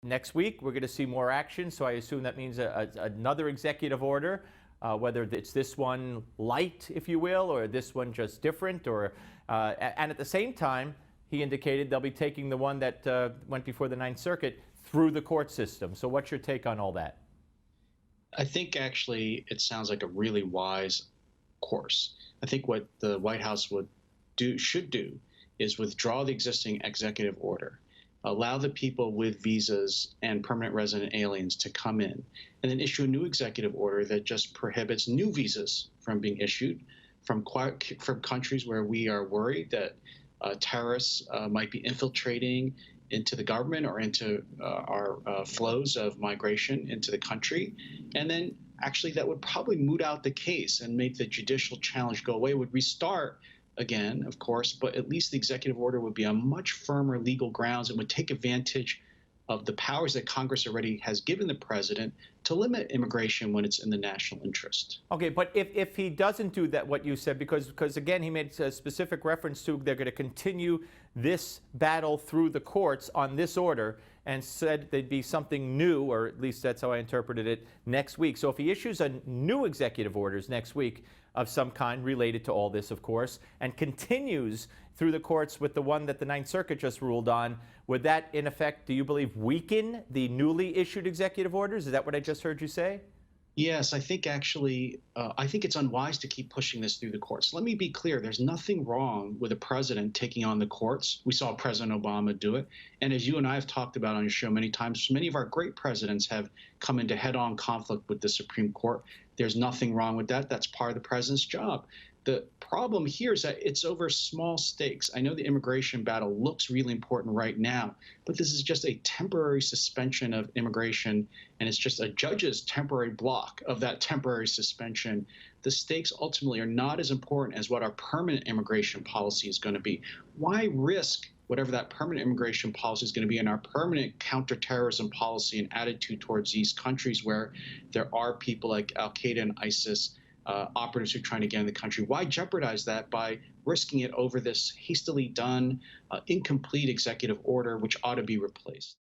Next week, we're going to see more action, so I assume that means another executive order, whether it's this one light, if you will, or this one just different. And at the same time, he indicated they'll be taking the one that went before the Ninth Circuit through the court system. So what's your take on all that? I think actually it sounds like a really wise course. I think what the White House should do is withdraw the existing executive order, allow the people with visas and permanent resident aliens to come in, and then issue a new executive order that just prohibits new visas from being issued from countries where we are worried that terrorists might be infiltrating into the government or into our flows of migration into the country. And then actually that would probably moot out the case and make the judicial challenge go away. It would restart again, of course, but at least the executive order would be on much firmer legal grounds and would take advantage of the powers that Congress already has given the president to limit immigration when it's in the national interest. Okay, but if he doesn't do that, what you said, because again, he made a specific reference to they're going to continue this battle through the courts on this order and said there'd be something new, or at least that's how I interpreted it, next week. So if he issues a new executive orders next week of some kind related to all this, of course, and continues through the courts with the one that the Ninth Circuit just ruled on, would that, in effect, do you believe, weaken the newly issued executive orders? Is that what I just heard you say? Yes, I think actually, I think it's unwise to keep pushing this through the courts. Let me be clear. There's nothing wrong with a president taking on the courts. We saw President Obama do it. And as you and I have talked about on your show many times, many of our great presidents have come into head-on conflict with the Supreme Court. There's nothing wrong with that. That's part of the president's job. The problem here is that it's over small stakes. I know the immigration battle looks really important right now, but this is just a temporary suspension of immigration, and it's just a judge's temporary block of that temporary suspension. The stakes ultimately are not as important as what our permanent immigration policy is going to be. Why risk whatever that permanent immigration policy is going to be in our permanent counterterrorism policy and attitude towards these countries where there are people like Al-Qaeda and ISIS, operatives who are trying to get in the country? Why jeopardize that by risking it over this hastily done, incomplete executive order, which ought to be replaced?